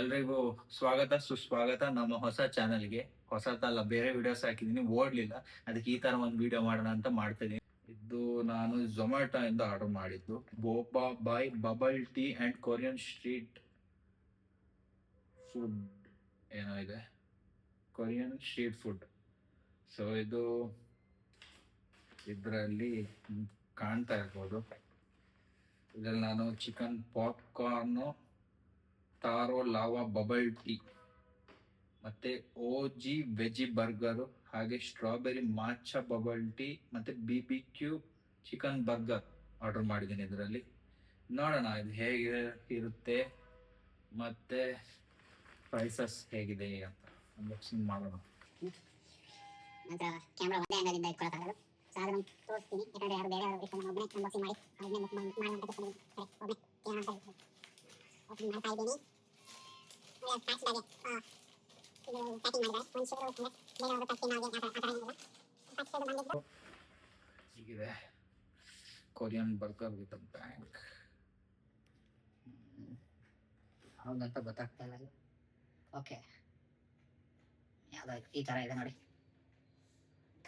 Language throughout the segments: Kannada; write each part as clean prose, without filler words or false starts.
ಎಲ್ರಿಗೂ ಸ್ವಾಗತ ಸುಸ್ವಾಗತ ನಮ್ಮ ಹೊಸ ಚಾನಲ್ಗೆ. ಹೊಸತಲ್ಲ, ಬೇರೆ ವಿಡಿಯೋಸ್ ಹಾಕಿದೀನಿ, ಓಡ್ಲಿಲ್ಲ. ಅದಕ್ಕೆ ಈ ತರ ಒಂದು ವಿಡಿಯೋ ಮಾಡೋಣ ಅಂತ ಮಾಡ್ತಿದ್ದೀನಿ. ಇದು ನಾನು ಝೊಮ್ಯಾಟೊ ಇಂದ ಆರ್ಡರ್ ಮಾಡಿದ್ದು Boba Bhai bubble tea and Korean street food ಏನೋ ಇದೆ, ಕೊರಿಯನ್ ಸ್ಟ್ರೀಟ್ ಫುಡ್. ಸೊ ಇದು ಇದರಲ್ಲಿ ಕಾಣ್ತಾ ಇರ್ಬೋದು. ಇದ್ರಲ್ಲಿ ನಾನು chicken popcorn, taro lava bubble tea, ಮತ್ತೆ ಓಜಿ ವೆಜಿ ಬರ್ಗರ್, ಹಾಗೆ ಸ್ಟ್ರಾಬೆರಿ ಮಾಚಾ ಬಬಲ್ ಟೀ, ಮತ್ತೆ BBQ ಚಿಕನ್ ಬರ್ಗರ್ ಆರ್ಡರ್ ಮಾಡಿದ್ದೀನಿ. ಇದರಲ್ಲಿ ನೋಡೋಣ ಇದು ಹೇಗೆ ಇರುತ್ತೆ ಮತ್ತೆ ಪ್ರೈಸಸ್ ಹೇಗಿದೆ ಅಂತ ಅನ್ಬಾಕ್ಸಿಂಗ್ ಮಾಡೋಣ. ನಂತರ ಕ್ಯಾಮ್ರಾ ಒಂದೇ ಅಂಗದಿಂದ ಇಟ್ಕೊಳ್ಳೋಕ್ಕಾಗಲ್ಲ. ಸೊ ಅದನ್ನು ತೋರಿಸ್ತೀನಿ, ಯಾಕಂದರೆ ಯಾರು ಬೇರೆ ಇಟ್ಕೊಂಡು ನಾನು ಒಬ್ಬನೇ ಅನ್ಬಾಕ್ಸಿಂಗ್ ಮಾಡಿ ಅದನ್ನೇ ಮಾಡೋಣ ಅಂತ ಒಬ್ಬನೇ ಕ್ಯಾಮ್ರಾ ಓಪನ್ ಮಾಡ್ತಾ ಇದ್ದೀನಿ. ಪ್ಯಾಕ್ಸ್ ಬ್ಯಾಗೆ ಇದು ಪ್ಯಾಕಿಂಗ್ ಮಾಡಿದ್ದಾರೆ. ಒಂದು ಶುರು ಅಂದರೆ ಬೇರೆ ಅವರು ಪ್ಯಾಕಿಂಗ್ ಮಾಡಿ ಆ ಥರ ಏನಿಲ್ಲ. ಪ್ಯಾಕ್ಸ್ ಬಂದಿದ್ದು ಹೀಗಿದೆ, ಕೊರಿಯನ್ ಬರ್ಗರ್ ವಿತ್ ಬ್ಯಾಂಕ್. ಹೌದಂತ ಗೊತ್ತಾಗ್ತಾ ಇಲ್ಲ. ಓಕೆ, ಯಾವುದೋ ಈ ಥರ ಇದೆ ನೋಡಿ,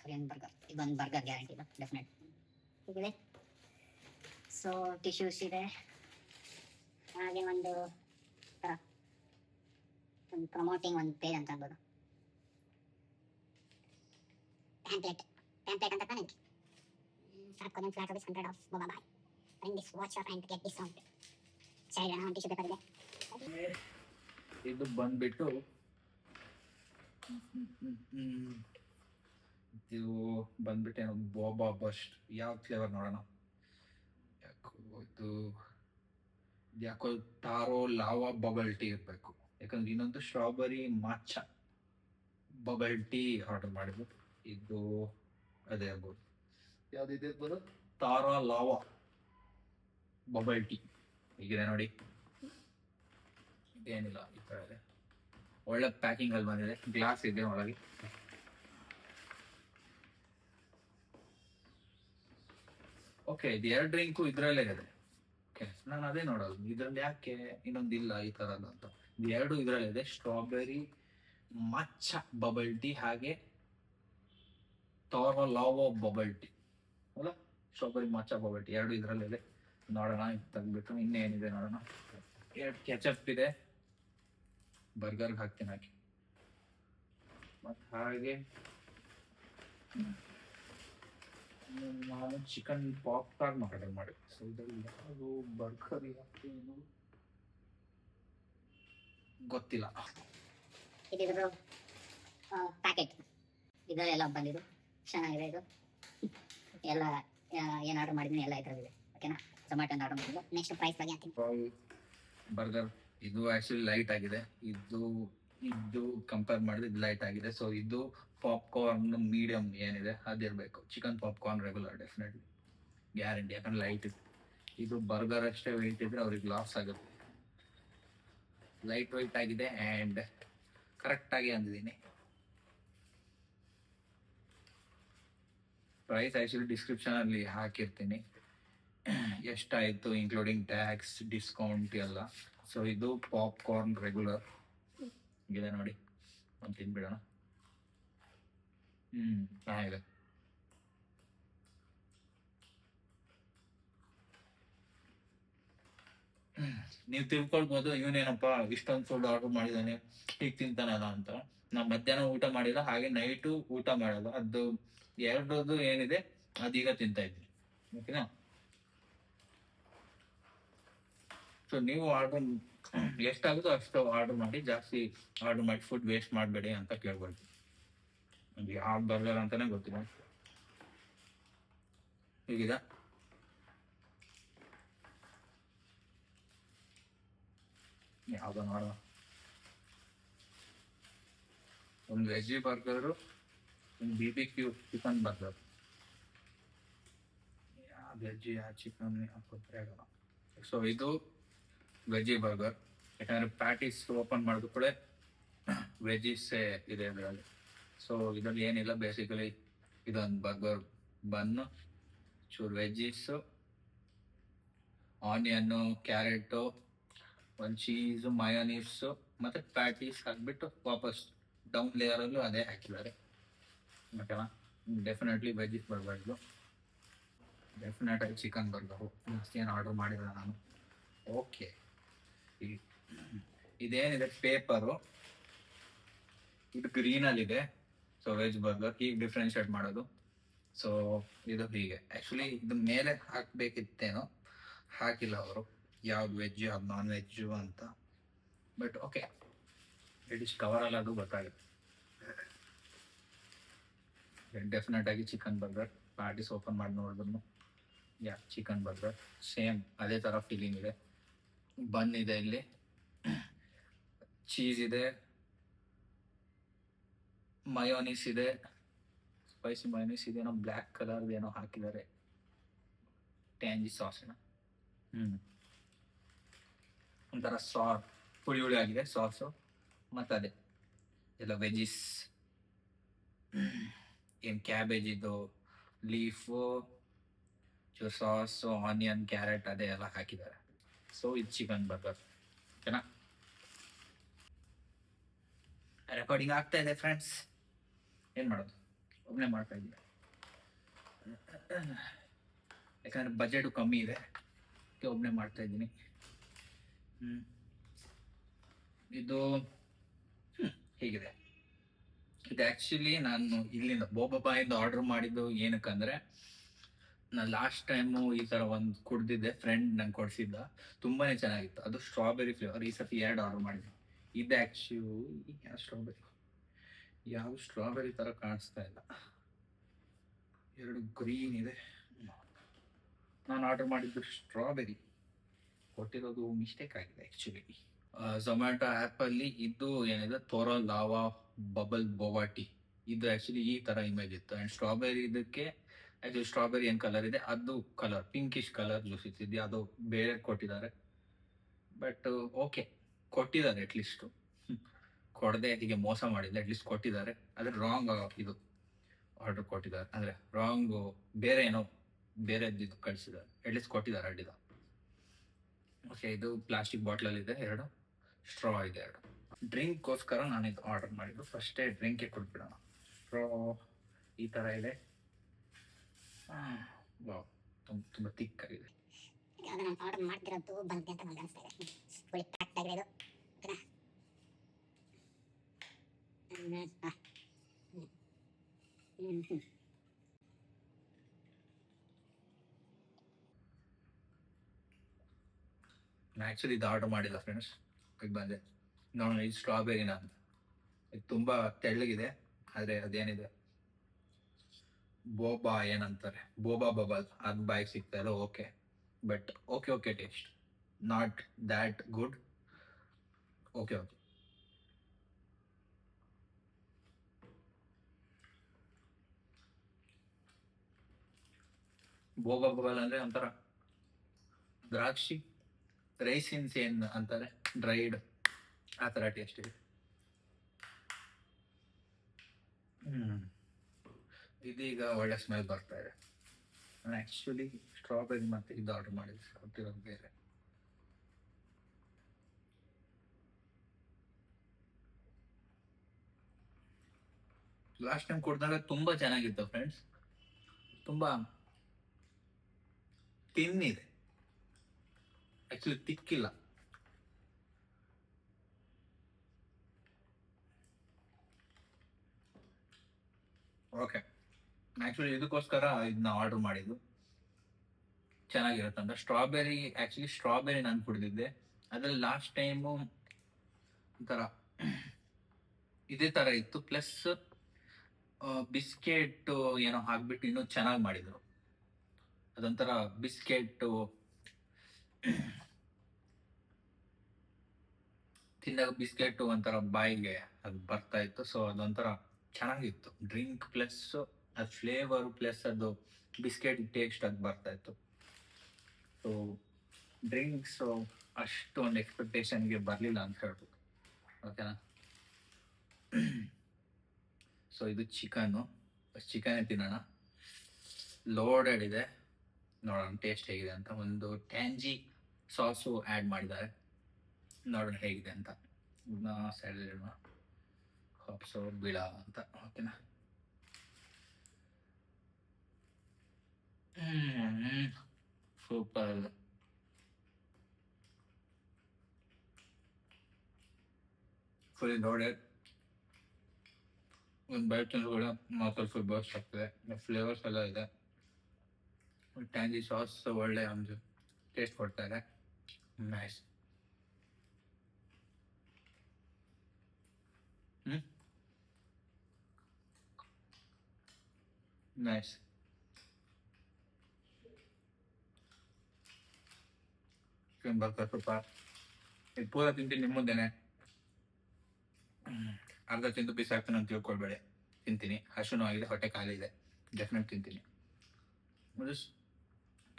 ಕೊರಿಯನ್ ಬರ್ಗರ್. ಇದೊಂದು ಬರ್ಗರ್ ಗ್ಯಾರಂಟಿ ಇದೆ, ಡೆಫಿನೆಟ್ ಹೀಗಿದೆ. ಸೊ ಟಿಶ್ಯೂಸ್ ಇದೆ, ಹಾಗೆ ಒಂದು ಥರ ಒಂದು ಪ್ರಮೋಟಿಂಗ್ ಒಂದು ಪೇಜ್ ಅಂತ ಅನ್ಬೋದು. ಪ್ಯಾಂಪ್ಲೆಟ್ ಅಂತ ತಾನೆ. ಸಾಕು Korean flat rupees 100 off Boba Bhai. Bring this watch off and get discount. Side ಒಂದು ಟಿಶ್ಯೂ ಪೇಪರ್ ಇದೆ. ಇದು ಬಂದ್ಬಿಟ್ಟು ಇದು ಬಂದ್ಬಿಟ್ಟು ಬೋಬಾ ಬಸ್ಟ್. ಯಾವ ಫ್ಲೇವರ್ ನೋಡೋಣ. ಯಾಕೋ ತಾರೋ ಲಾವಾ ಬಬಲ್ ಟೀ ಇರಬೇಕು, ಯಾಕಂದ್ರೆ ಇನ್ನೊಂದು strawberry matcha bubble tea order ಮಾಡಿದ್ದು. ಇದು ಅದೇ ಇರ್ಬೋದು, ಯಾವ್ದಿದೆ ಇರ್ಬೋದು, ತಾರೋ ಲಾವಾ ಬಬಲ್ ಟೀ ಹೀಗಿದೆ ನೋಡಿ. ಏನಿಲ್ಲ, ಈ ತರ ಇದೆ, ಒಳ್ಳೆ ಪ್ಯಾಕಿಂಗ್ ಅಲ್ಲಿ ಬಂದಿದೆ. ಗ್ಲಾಸ್ ಇದೆ ಒಳಗೆ. ಓಕೆ, ಇದು ಎರಡು ಡ್ರಿಂಕು ಇದ್ರಲ್ಲೇ ಇದೆ. ಓಕೆ, ನಾನು ಅದೇ ನೋಡೋದು, ಇದ್ರಲ್ಲಿ ಯಾಕೆ ಇನ್ನೊಂದಿಲ್ಲ ಈ ತರದ್ದು ಅಂತ. ಇದು ಎರಡು ಇದ್ರಲ್ಲಿದೆ, ಸ್ಟ್ರಾಬೆರಿ ಮಾಚಾ ಬಬಲ್ ಟೀ ಹಾಗೆ ತಾರೋ ಲಾವೋ ಬಬಲ್ ಟೀ ಅಲ್ಲ, ಸ್ಟ್ರಾಬೆರಿ ಮಾಚಾ ಬಬಲ್ ಟೀ ಎರಡು ಇದ್ರಲ್ಲಿದೆ. ನೋಡೋಣ, ಇದು ತೆಗ್ದ್ಬಿಟ್ಟು ಇನ್ನೇನಿದೆ ನೋಡೋಣ. ಎರಡು ಕೆಚಪ್ ಇದೆ, ಬರ್ಗರ್ಗೆ ಹಾಕ್ತೀನಿ ಹಾಕಿ. ಮತ್ತು ಹಾಗೆ ನಾನು ಚಿಕನ್ ಪಾಪ್ಕಾರ್ನ್ ಆರ್ಡರ್ ಮಾಡಿ. ಸೊ ಇದರಲ್ಲಿ ಯಾವುದು ಬರ್ಗರ್ ಏನು ಗೊತ್ತಿಲ್ಲ. ಇದಿದ್ರು ಪ್ಯಾಕೆಟ್ ಇದರಲ್ಲೆಲ್ಲ ಬಂದಿದ್ದು ಚೆನ್ನಾಗಿದೆ. ಇದು ಎಲ್ಲ ಏನು ಆರ್ಡರ್ ಮಾಡಿದ್ದೀನಿ ಎಲ್ಲ ಇದರಲ್ಲಿದೆ. ಓಕೆನಾ, ಝೊಮ್ಯಾಟೊ ಆರ್ಡರ್ ಮಾಡಿದ್ದು. ನೆಕ್ಸ್ಟ್ ಪ್ರೈಸ್ ಬಗ್ಗೆ ಹಾಕ್ತೀನಿ. ಬರ್ಗರ್ ಇದು ಆಕ್ಚುಲಿ ಲೈಟ್ ಆಗಿದೆ, ಇದು ಕಂಪೇರ್ ಮಾಡಿದ್ರೆ ಇದು ಲೈಟ್ ಆಗಿದೆ. ಸೊ ಇದು ಪಾಪ್ಕಾರ್ನ್ ಮೀಡಿಯಂ ಏನಿದೆ ಅದಿರಬೇಕು. Chicken popcorn regular definitely guarantee, ಯಾಕಂದ್ರೆ ಲೈಟ್ ಇದೆ. ಇದು ಬರ್ಗರ್ ಅಷ್ಟೇ ವೆಯ್ಟ್ ಇದ್ರೆ ಅವ್ರಿಗೆ ಲಾಸ್ ಆಗುತ್ತೆ. ಲೈಟ್ ವೆಯ್ಟ್ ಆಗಿದೆ ಆ್ಯಂಡ್ ಕರೆಕ್ಟಾಗಿ ಅಂದಿದ್ದೀನಿ. ಪ್ರೈಸ್ ಆ್ಯಕ್ಚುಲಿ ಡಿಸ್ಕ್ರಿಪ್ಷನಲ್ಲಿ ಹಾಕಿರ್ತೀನಿ ಎಷ್ಟಾಯಿತು ಇನ್ಕ್ಲೂಡಿಂಗ್ ಟ್ಯಾಕ್ಸ್ ಡಿಸ್ಕೌಂಟ್ ಎಲ್ಲ. ಸೊ ಇದು ಪಾಪ್ಕಾರ್ನ್ ರೆಗ್ಯುಲರ್ ಇದೆ ನೋಡಿ, ಒಂದು ತಿನ್ಬಿಡೋಣ. ಚೆನ್ನಾಗಿದೆ. ನೀವು ತಿಳ್ಕೊಳ್ಬೋದು, ಇವನೇನಪ್ಪ ಇಷ್ಟೊಂದು ಫುಡ್ ಆರ್ಡರ್ ಮಾಡಿದ್ದಾನೆ, ಹೀಗೆ ತಿಂತಾನಲ್ಲ ಅಂತ. ನಾ ಮಧ್ಯಾಹ್ನ ಊಟ ಮಾಡಿಲ್ಲ, ಹಾಗೆ ನೈಟು ಊಟ ಮಾಡಲ್ಲ. ಅದು ಎರಡರದ್ದು ಏನಿದೆ ಅದೀಗ ತಿಂತಾ ಇದ್ದೀನಿ. ಓಕೆನಾ. ಸೊ ನೀವು ಆರ್ಡರ್ ಎಷ್ಟಾಗುತ್ತೋ ಅಷ್ಟು ಆರ್ಡರ್ ಮಾಡಿ, ಜಾಸ್ತಿ ಆರ್ಡರ್ ಮಾಡಿ ಫುಡ್ ವೇಸ್ಟ್ ಮಾಡಬೇಡಿ ಅಂತ ಕೇಳ್ಕೊಳ್ತೀವಿ. ನನಗೆ ಯಾವ ಬರ್ಗರ್ ಅಂತಾನೆ ಗೊತ್ತಿಲ್ಲ. ಹೀಗಿದೆ. ಯಾವುದೋ ನೋಡೋಣ. ಒಂದು ವೆಜಿ ಬರ್ಗರು, ಒಂದು BBQ chicken burger. Veggie chicken ಹಾಕೋದ್ರೆ. ಸೊ ಇದು ವೆಜಿ ಬರ್ಗರ್, ಯಾಕಂದ್ರೆ ಪ್ಯಾಟೀಸ್ ಓಪನ್ ಮಾಡಿದ ಕೂಡ ವೆಜಿಸೇ ಇದೆ ಇದರಲ್ಲಿ. ಸೊ ಇದರಲ್ಲಿ ಏನಿಲ್ಲ, ಬೇಸಿಕಲಿ ಇದೊಂದು ಬರ್ಗರ್ ಬನ್ನು, ಚೂರು ವೆಜ್ಜೀಸು, ಆನಿಯನ್ನು, ಕ್ಯಾರೆಟು, ಒಂದು ಚೀಸು, ಮಯೋನೀಸು, ಮತ್ತೆ ಪ್ಯಾಟೀಸ್ ಹಾಕ್ಬಿಟ್ಟು ವಾಪಸ್ ಡೌನ್ ಲೇಯರಲ್ಲೂ ಅದೇ ಹಾಕಿದ್ದಾರೆ. ಓಕೆನಾ, ಡೆಫಿನೆಟ್ಲಿ ವೆಜ್ಜಿಸ್ ಬರಬಾರ್ದು, ಡೆಫಿನೆಟ್ ಆಗಿ ಚಿಕನ್ ಬರ್ಗರು. ಏನು ಆರ್ಡರ್ ಮಾಡಿಲ್ಲ ನಾನು. ಓಕೆ, ಇದೇನಿದೆ ಪೇಪರು, ಇದು ಗ್ರೀನಲ್ಲಿದೆ. ಸೊ ವೆಜ್ ಬರ್ಗರ್ ಹೀಗೆ ಡಿಫ್ರೆನ್ಶಿಯೇಟ್ ಮಾಡೋದು. ಸೊ ಇದು ಹೀಗೆ. ಆ್ಯಕ್ಚುಲಿ ಇದು ಮೇಲೆ ಹಾಕಬೇಕಿತ್ತೇನೋ, ಹಾಕಿಲ್ಲ ಅವರು, ಯಾವ್ದು ವೆಜ್ ಯಾವ್ದು ನಾನ್ ವೆಜ್ಜು ಅಂತ. ಬಟ್ ಓಕೆ, ಇಟ್ ಇಸ್ ಕವರಲ್ಲಿ ಅದು ಗೊತ್ತಾಗುತ್ತೆ. ಡೆಫಿನೆಟ್ ಆಗಿ ಚಿಕನ್ ಬರ್ಗರ್. ಪ್ಯಾಟೀಸ್ ಓಪನ್ ಮಾಡಿ ನೋಡಿದ್ರು ಚಿಕನ್ ಬರ್ಗರ್ ಸೇಮ್ ಅದೇ ಥರ ಫೀಲಿಂಗ್ ಇದೆ. ಬನ್ ಇದೆ, ಇಲ್ಲಿ ಚೀಸ್ ಇದೆ, ಮಯೋನೀಸ್ ಇದೆ, ಸ್ಪೈಸಿ ಮಯೋನೀಸ್ ಇದೆ, ಏನೋ ಬ್ಲ್ಯಾಕ್ ಕಲರ್ ಏನೋ ಹಾಕಿದ್ದಾರೆ, ಟ್ಯಾಂಜಿ ಸಾಸಿನ. ಒಂಥರ ಹುಳಿ ಹುಳಿ ಆಗಿದೆ ಸಾಸು. ಮತ್ತು ಅದೇ ಎಲ್ಲ ವೆಜಿಸ್, ಏನು ಕ್ಯಾಬೇಜ್ ಇದು ಲೀಫು, ಸಾಸು, ಆನಿಯನ್, ಕ್ಯಾರೆಟ್ ಅದೇ ಎಲ್ಲ ಹಾಕಿದ್ದಾರೆ. ಸೊ ಇದು ಚಿಕನ್ ಬರ್ಗರ್. ಓಕೆನಾ, ರೆಕಾರ್ಡಿಂಗ್ ಆಗ್ತಾ ಇದೆ ಫ್ರೆಂಡ್ಸ್. ಏನು ಮಾಡೋದು, ಒಬ್ಬನೇ ಮಾಡ್ತಾ ಇದ್ದೀನಿ, ಯಾಕಂದರೆ ಬಜೆಟು ಕಮ್ಮಿ ಇದೆ, ಒಬ್ಬನೇ ಮಾಡ್ತಾ ಇದ್ದೀನಿ. ಇದು ಹೀಗಿದೆ. ಇದು ಆ್ಯಕ್ಚುಲಿ ನಾನು ಇಲ್ಲಿಂದ ಬೋಬಾಯಿಂದ ಆರ್ಡರ್ ಮಾಡಿದ್ದು ಏನಕ್ಕಂದರೆ, ನಾನು ಲಾಸ್ಟ್ ಟೈಮು ಈ ಥರ ಒಂದು ಕುಡ್ದಿದ್ದೆ, ಫ್ರೆಂಡ್ ನಂಗೆ ಕೊಡಿಸಿದ್ದ, ತುಂಬಾ ಚೆನ್ನಾಗಿತ್ತು. ಅದು ಸ್ಟ್ರಾಬೆರಿ ಫ್ಲೇವರ್. ಈ ಸತಿ 2 ಆರ್ಡರ್ ಮಾಡಿದ್ದೆ. ಇದು ಆ್ಯಕ್ಚುಲಿ ಯಾವ ಸ್ಟ್ರಾಬೆರಿ ಥರ ಕಾಣಿಸ್ತಾ ಇಲ್ಲ, 2 ಗ್ರೀನ್ ಇದೆ. ನಾನು ಆರ್ಡರ್ ಮಾಡಿದ್ದು ಸ್ಟ್ರಾಬೆರಿ, ಕೊಟ್ಟಿರೋದು ಮಿಸ್ಟೇಕ್ ಆಗಿದೆ ಆ್ಯಕ್ಚುಲಿ. ಝೊಮ್ಯಾಟೊ ಆ್ಯಪಲ್ಲಿ ಇದು ಏನಿದೆ ತೋರೋ ಲಾವಾ ಬಬಲ್ ಬೋವಾ ಟೀ, ಇದು ಆ್ಯಕ್ಚುಲಿ ಈ ಥರ ಇಮೇಜ್ ಇತ್ತು. ಆ್ಯಂಡ್ ಸ್ಟ್ರಾಬೆರಿ ಇದಕ್ಕೆ ಆ್ಯಕ್ಚುಲಿ ಸ್ಟ್ರಾಬೆರಿ ಏನು ಕಲರ್ ಇದೆ ಅದು ಕಲರ್ ಪಿಂಕಿಶ್ ಕಲರ್ ಜ್ಯೂಸ್ ಇತ್ತಿದ್ದು, ಅದು ಬೇರೆ ಕೊಟ್ಟಿದ್ದಾರೆ. ಬಟ್ ಓಕೆ, ಕೊಟ್ಟಿದ್ದಾರೆ ಅಟ್ಲೀಸ್ಟು, ಕೊಡದೆ ಹೀಗೆ ಮೋಸ ಮಾಡಿಲ್ಲ, ಅಟ್ಲೀಸ್ಟ್ ಕೊಟ್ಟಿದ್ದಾರೆ. ಆದರೆ ರಾಂಗ್ ಇದು ಆರ್ಡರ್ ಕೊಟ್ಟಿದ್ದಾರೆ, ಅಂದರೆ ರಾಂಗು ಬೇರೆ ಏನೋ ಬೇರೆದ್ದು ಕಳಿಸಿದ್ದಾರೆ, ಅಟ್ಲೀಸ್ಟ್ ಕೊಟ್ಟಿದ್ದಾರೆ ಅಡ್ಡಿಲ್ಲ. ಓಕೆ, ಇದು ಪ್ಲಾಸ್ಟಿಕ್ ಬಾಟ್ಲಲ್ಲಿದೆ, 2 ಸ್ಟ್ರಾ ಇದೆ, 2 ಡ್ರಿಂಕ್ಗೋಸ್ಕರ ನಾನು ಇದು ಆರ್ಡರ್ ಮಾಡಿದ್ದು. ಫಸ್ಟೇ ಡ್ರಿಂಕಿಗೆ ಕೊಟ್ಬಿಡೋಣ. ಸ್ಟ್ರಾ ಈ ಥರ ಇದೆ. ವಾವ್, ತುಂಬ ತಿಕ್ಕಾಗಿದೆ. ನಾನು ಆರ್ಡರ್ ಮಾಡ್ತಿರೋದು ಬಂದಿದೆ ಅಂತ ನನಗೆ ಅನಿಸ್ತಾ ಇದೆ. ಫುಲ್ ಪ್ಯಾಕ್ಡ್ ಆಗಿದೆ ಇದು. ನಾನು ಆ್ಯಕ್ಚುಲಿ ಇದು ಆರ್ಡರ್ ಮಾಡಿಲ್ಲ ಫ್ರೆಂಡ್ಸ್, ಈಗ ಬಂದೆ ನೋಡೋಣ. ಇದು ಸ್ಟ್ರಾಬೆರಿನ ಅಂತ, ಇದು ತುಂಬ ತೆಳ್ಳಗಿದೆ. ಆದರೆ ಅದೇನಿದೆ ಬೋಬಾ ಏನಂತಾರೆ, ಬೋಬಾ ಬಬಲ್, ಅದು ಬಾಯಿಗೆ ಸಿಗ್ತಾ ಇಲ್ಲ. Okay, but okay taste, not that good. Okay, ಬೋಬಾ bubble ಅಂದರೆ ಒಂಥರ ದ್ರಾಕ್ಷಿ ರೈಸಿನ್ಸ್ ಏನು ಅಂತಾರೆ, ಡ್ರೈಡ್, ಆ ಥರ ಟೇಸ್ಟ್ ಇದೆ. ಇದೀಗ ಒಳ್ಳೆ ಸ್ಮೆಲ್ ಬರ್ತಾ ಇದೆ. ನಾನು ಆ್ಯಕ್ಚುಲಿ ಸ್ಟ್ರಾಬೆರಿ ಮತ್ತು ಇದು ಆರ್ಡರ್ ಮಾಡಿದ್ದೆ, ಕೊಟ್ಟಿರೋದು ಬೇರೆ. ಲಾಸ್ಟ್ ಟೈಮ್ ಕೊಡಿದಾಗ ತುಂಬ ಚೆನ್ನಾಗಿತ್ತು ಫ್ರೆಂಡ್ಸ್, ತುಂಬ ತಿನ್ನಿದೆ, ಆ್ಯಕ್ಚುಲಿ ತಿಕ್ಕಿಲ್ಲ. ಓಕೆ, ಆ್ಯಕ್ಚುಲಿ ಇದಕ್ಕೋಸ್ಕರ ಇದನ್ನ ಆರ್ಡರ್ ಮಾಡಿದ್ದು, ಚೆನ್ನಾಗಿರುತ್ತಂತ. ಸ್ಟ್ರಾಬೆರಿ, ಆ್ಯಕ್ಚುಲಿ ಸ್ಟ್ರಾಬೆರಿ ನಾನು ಕುಡಿದಿದ್ದೆ, ಅದರಲ್ಲಿ ಲಾಸ್ಟ್ ಟೈಮು ಒಂಥರ ಇದೇ ಥರ ಇತ್ತು, ಪ್ಲಸ್ ಬಿಸ್ಕೆಟ್ ಏನೋ ಹಾಕ್ಬಿಟ್ಟು ಇನ್ನೂ ಚೆನ್ನಾಗಿ ಮಾಡಿದರು. ಅದೊಂಥರ ಬಿಸ್ಕೆಟ್ಟು ತಿಂದಾಗ ಬಿಸ್ಕೆಟ್ ಒಂಥರ ಬಾಯಿಗೆ ಅದು ಬರ್ತಾ ಇತ್ತು. ಸೊ ಅದೊಂಥರ ಚೆನ್ನಾಗಿತ್ತು ಡ್ರಿಂಕ್, ಪ್ಲಸ್ ಅದು ಫ್ಲೇವರು, ಪ್ಲಸ್ ಅದು ಬಿಸ್ಕೆಟ್ ಟೇಸ್ಟ್ ಅದು ಬರ್ತಾ ಇತ್ತು. ಸೊ ಡ್ರಿಂಕ್ಸು ಅಷ್ಟು ಒಂದು ಎಕ್ಸ್ಪೆಕ್ಟೇಷನ್ಗೆ ಬರಲಿಲ್ಲ ಅಂತ ಹೇಳ್ಬೋದು. ಓಕೆನಾ, ಸೊ ಇದು ಚಿಕನ್ನು ತಿನ್ನೋಣ. ಲೋಡೆಡ್ ಇದೆ, ನೋಡೋಣ ಟೇಸ್ಟ್ ಹೇಗಿದೆ ಅಂತ. ಒಂದು ಟ್ಯಾಂಜಿ ಸಾಸು ಆ್ಯಡ್ ಮಾಡಿದ್ದಾರೆ, ನೋಡೋಣ ಹೇಗಿದೆ ಅಂತ. ಸೈಡಲ್ಲಿ ಹಾಪ್ಸೋ ಬೀಳ ಅಂತ. ಓಕೆನಾ? ಸೂಪರ್. Full loaded. ಒಂದು ಬೈಟ್ ತಿಂದ್ಕೊಳ್ಳಿ ಮಾತ್ರ ಫುಲ್ ಬರ್ಸ್ಟ್ ಆಗ್ತದೆ. ಫ್ಲೇವರ್ಸ್ ಎಲ್ಲ ಇದೆ. ಟ್ಯಾಂಗಿ ಸಾಸ್ ಒಳ್ಳೆ ಒಂದು ಟೇಸ್ಟ್ ಕೊಡ್ತಾರೆ. Nice. Nice. Chicken burger super. ಇದು ಪೂರ ತಿಂತೀನಿ ನಿಮ್ಮ ಮುಂದೆನೆ. ಅರ್ಧ ತಿಂದು ಪೀಸ್ ಹಾಕ್ತಾನೆ ಅಂತ ತಿಳ್ಕೊಳ್ಬೇಡಿ. ತಿಂತೀನಿ. ಹಸುನೂ ಆಗಿದೆ, ಹೊಟ್ಟೆ ಖಾಲಿ ಇದೆ. ಡೆಫಿನೆಟ್ ತಿಂತೀನಿ.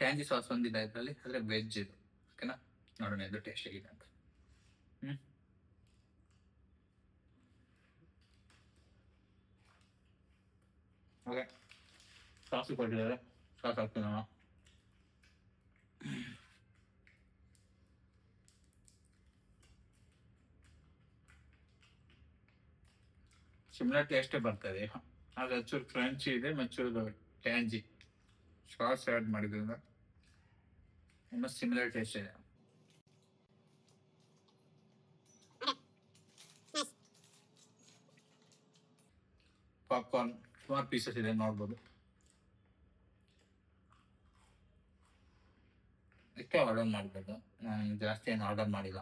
ಟ್ಯಾಂಗಿ ಸಾಸ್ ಒಂದಿದೆ ಇದರಲ್ಲಿ, ಆದರೆ ವೆಜ್ ಇದು. ಓಕೆನಾ? ನೋಡೋಣ ಇದು ಟೇಸ್ಟ್ ಆಗಿದೆ ಅಂತ. ಓಕೆ, ಸಾಸು ಕೊಟ್ಟಿದ್ದಾರೆ. ಸಾಸ್ ಹಾಕ್ತೀನಿ ನಾನು. ಸಿಮಿಲರ್ ಟೇಸ್ಟೇ ಬರ್ತದೆ. ಅದು ಚೂರು ಕ್ರಂಚಿ ಇದೆ, ಮಚ್ಚೂರು ಟ್ಯಾಂಜಿ. ಸಾಸ್ ಆ್ಯಡ್ ಮಾಡಿದ್ರಿಂದ ಇನ್ನೂ ಸಿಮಿಲರ್ ಟೇಸ್ಟ್ ಇದೆ. ಪಾಪ್ಕಾರ್ನ್ ಸುಮಾರು ಪೀಸಸ್ ಇದೆ, ನೋಡ್ಬೋದು. ಇಷ್ಟೇ ಆರ್ಡರ್ ಮಾಡಬೇಕು. ನಾನು ಜಾಸ್ತಿ ಏನು ಆರ್ಡರ್ ಮಾಡಿಲ್ಲ.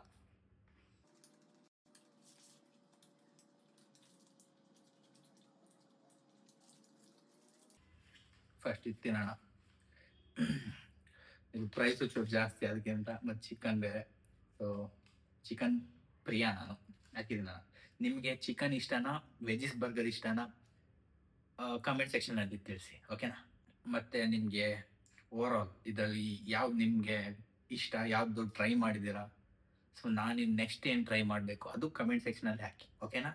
ಫಸ್ಟ್ ಇದು ತಿನ್ನೋಣ. ಇದು ಪ್ರೈಸು ಚೂರು ಜಾಸ್ತಿ ಅದಕ್ಕಿಂತ, ಮತ್ತು ಚಿಕನ್ ಬೇರೆ. ಸೊ ಚಿಕನ್ ಪ್ರಿಯ ನಾನು, ಹಾಕಿದ್ದೀನಿ ನಾನು. ನಿಮಗೆ ಚಿಕನ್ ಇಷ್ಟನಾ, ವೆಜಿಸ್ ಬರ್ಗರ್ ಇಷ್ಟನಾ, ಕಮೆಂಟ್ ಸೆಕ್ಷನಲ್ಲಿ ತಿಳಿಸಿ. ಓಕೆನಾ? ಮತ್ತು ನಿಮಗೆ ಓವರಾಲ್ ಇದರಲ್ಲಿ ಯಾವ್ದು ನಿಮಗೆ ಇಷ್ಟ, ಯಾವ್ದು ಟ್ರೈ ಮಾಡಿದ್ದೀರಾ, ಸೊ ನಾನು ನೆಕ್ಸ್ಟ್ ಏನು ಟ್ರೈ ಮಾಡಬೇಕು ಅದು ಕಮೆಂಟ್ ಸೆಕ್ಷನಲ್ಲಿ ಹಾಕಿ. ಓಕೆನಾ?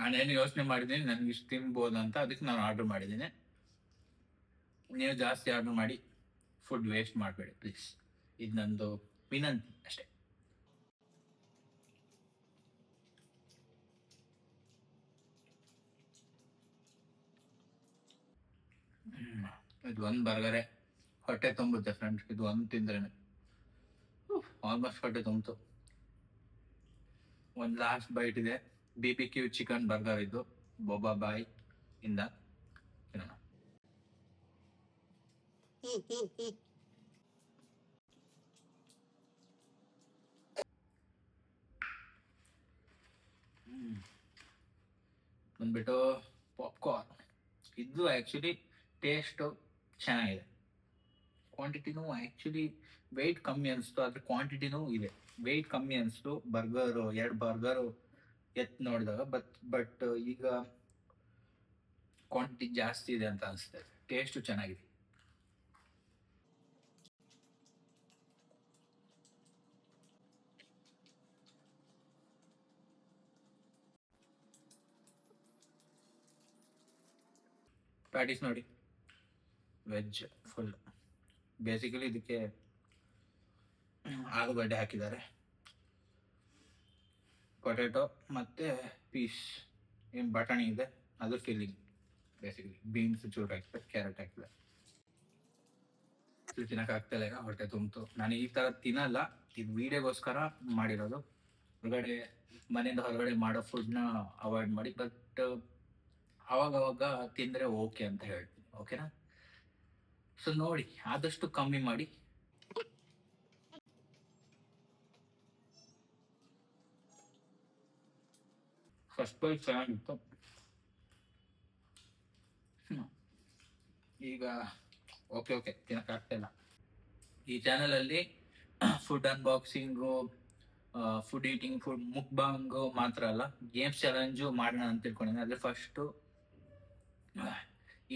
ನಾನೇನು ಯೋಚನೆ ಮಾಡಿದ್ದೀನಿ ನನಗೆ ಇಷ್ಟು ತಿನ್ಬೋದು ಅಂತ, ಅದಕ್ಕೆ ನಾನು ಆರ್ಡರ್ ಮಾಡಿದ್ದೀನಿ. ನೀವು ಜಾಸ್ತಿ ಆರ್ಡರ್ ಮಾಡಿ ಫುಡ್ ವೇಸ್ಟ್ ಮಾಡಬೇಡಿ ಪ್ಲೀಸ್. ಇದು ನಂದು ವಿನಂತಿ ಅಷ್ಟೇ. ಇದು ಒಂದು ಬರ್ಗರೇ ಹೊಟ್ಟೆ ತುಂಬುತ್ತೆ ಫ್ರೆಂಡ್ಸ್. ಇದು ಒಂದು ತಿಂದ್ರೇನೆ ಆಲ್ಮೋಸ್ಟ್ ಹೊಟ್ಟೆ ತುಂಬಿತು. ಒಂದು ಲಾಸ್ಟ್ ಬೈಟ್ ಇದೆ. BBQ ಚಿಕನ್ ಬರ್ಗರ್ ಇದು, ಬೋಬಾ ಬಾಯ್ ಇಂದ. ತಿನ್ನೋಣ. ಬಂದ್ಬಿಟ್ಟು ಪಾಪ್ಕಾರ್ನ್. ಇದು ಆ್ಯಕ್ಚುಲಿ ಟೇಸ್ಟು ಚೆನ್ನಾಗಿದೆ. ಕ್ವಾಂಟಿಟಿನೂ ಆ್ಯಕ್ಚುಲಿ ವೆಯ್ಟ್ ಕಮ್ಮಿ ಅನಿಸ್ತು, ಆದರೆ ಕ್ವಾಂಟಿಟಿನೂ ಇದೆ. ವೆಯ್ಟ್ ಕಮ್ಮಿ ಅನಿಸ್ತು ಬರ್ಗರು, 2 ಬರ್ಗರು ಎತ್ತು ನೋಡಿದಾಗ. ಬಟ್ ಈಗ ಕ್ವಾಂಟಿಟಿ ಜಾಸ್ತಿ ಇದೆ ಅಂತ ಅನಿಸ್ತದೆ. ಟೇಸ್ಟು ಚೆನ್ನಾಗಿದೆ. ಪ್ಯಾಟೀಸ್ ನೋಡಿ, ವೆಜ್ ಫುಲ್. ಬೇಸಿಕಲಿ ಇದಕ್ಕೆ ಆಲೂಗಡ್ಡೆ ಹಾಕಿದ್ದಾರೆ, ಪೊಟ್ಯಾಟೊ ಮತ್ತು ಪೀಸ್ ಏನು ಬಟಾಣಿ ಇದೆ ಅದು ಫಿಲ್ಲಿಂಗ್. ಬೇಸಿಕಲಿ ಬೀನ್ಸ್ ಚೂರು ಹಾಕಿದೆ, ಕ್ಯಾರೆಟ್ ಹಾಕಿದೆ. ತಿನ್ನೋಕ್ಕಾಗ್ತಿಲ್ಲ, ಈಗ ಹೊಟ್ಟೆ ತುಂಬಿತು. ನಾನು ಈ ಥರ ತಿನ್ನಲ್ಲ, ಇದು ವೀಡಿಯೋಗೋಸ್ಕರ ಮಾಡಿರೋದು. ಮನೆಯಿಂದ ಹೊರಗಡೆ ಮಾಡೋ ಫುಡ್ನ ಅವಾಯ್ಡ್ ಮಾಡಿ. ಬಟ್ ಅವಾಗವಾಗ ತಿಂದರೆ ಓಕೆ ಅಂತ ಹೇಳ್ತೀನಿ. ಓಕೆನಾ? ಸೊ ನೋಡಿ, ಆದಷ್ಟು ಕಮ್ಮಿ ಮಾಡಿ. ಫಸ್ಟ್ ಬೈಟ್ ಚೆನ್ನಾಗಿತ್ತು. ಈಗ ಓಕೆ ತಿನ್ನಕ್ಕಾಗ್ತಿಲ್ಲ. ಈ ಚಾನಲಲ್ಲಿ food unboxing, food eating, food ಮುಕ್ಬಾಂಗು ಮಾತ್ರ ಅಲ್ಲ, ಗೇಮ್ಸ್ ಚಾಲೆಂಜು ಮಾಡೋಣ ಅಂತ ತಿಳ್ಕೊಂಡಿದ್ದೀನಿ. ಅದ್ರ ಫಸ್ಟು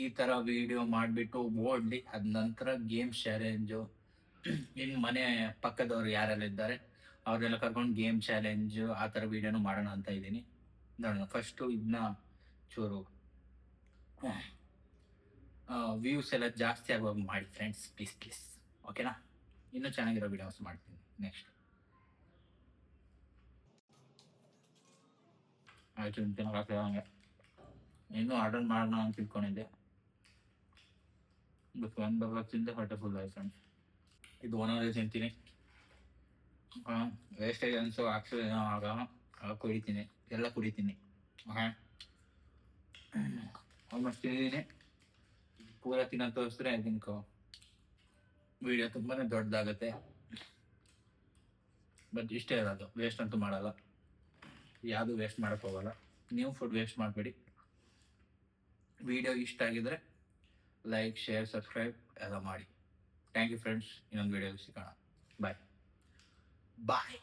ಈ ಥರ ವಿಡಿಯೋ ಮಾಡಿಬಿಟ್ಟು ಓಡಲಿ, ಅದ ನಂತರ ಗೇಮ್ಸ್ ಚಾಲೆಂಜು, ಇನ್ನು ಮನೆ ಪಕ್ಕದವ್ರು ಯಾರೆಲ್ಲ ಇದ್ದಾರೆ ಅವ್ರನ್ನೆಲ್ಲ ಕರ್ಕೊಂಡು ಗೇಮ್ ಚಾಲೆಂಜು ಆ ಥರ ವಿಡಿಯೋನು ಮಾಡೋಣ ಅಂತ ಇದ್ದೀನಿ. ನೋಡೋಣ, ಫಸ್ಟು ಇದನ್ನ ಚೂರು ವ್ಯೂಸ್ ಎಲ್ಲ ಜಾಸ್ತಿ ಆಗುವಾಗ ಮಾಡಿ ಫ್ರೆಂಡ್ಸ್, ಪ್ಲೀಸ್ ಓಕೆನಾ. ಇನ್ನೂ ಚೆನ್ನಾಗಿರೋ ವಿಡಿಯೋಸ್ ಮಾಡ್ತೀನಿ ನೆಕ್ಸ್ಟ್. ಆಯ್ತು, ತಿನ್ನೋಕೆ ಹಂಗೆ ಇನ್ನೂ ಆರ್ಡರ್ ಮಾಡೋಣ ಅಂತ ತಿಳ್ಕೊಂಡಿದ್ದೆ. ಬಟ್ ಒಂದು ಬರ್ಗರ್ ತಿಂದೆ ಹೊಟ್ಟೆ ಫುಲ್ ಆಯ್ತು ಫ್ರೆಂಡ್ಸ್. ಇದು ಒಂದೊಂದೇ ತಿಂತೀನಿ, ವೇಸ್ಟೇಜ್ ಅನ್ಸೋ ಆಕ್ಚುಲಿ ಆಗ ಕುಡಿತೀನಿ, ಎಲ್ಲ ಕುಡಿತೀನಿ. ಆಲ್ಮೋಸ್ಟ್ ತಿಂದಿದ್ದೀನಿ. ಪೂರ ತಿನ್ನೋ ತೋರಿಸಿದ್ರೆ ಐ ಥಿಂಕ್ ವಿಡಿಯೋ ತುಂಬಾ ದೊಡ್ಡದಾಗುತ್ತೆ. ಬಟ್ ಇಷ್ಟೇ ಇರೋದು, ವೇಸ್ಟ್ ಅಂತೂ ಮಾಡಲ್ಲ, ಯಾವುದು ವೇಸ್ಟ್ ಮಾಡೋಕ್ಕೆ ಹೋಗಲ್ಲ. ನೀವು ಫುಡ್ ವೇಸ್ಟ್ ಮಾಡಬೇಡಿ. ವಿಡಿಯೋ ಇಷ್ಟ ಆಗಿದ್ರೆ ಲೈಕ್, ಶೇರ್, ಸಬ್ಸ್ಕ್ರೈಬ್ ಎಲ್ಲ ಮಾಡಿ. Thank you friends. ಇನ್ನೊಂದು ವಿಡಿಯೋದಲ್ಲಿ ಸಿಗೋಣ. ಬಾಯ್.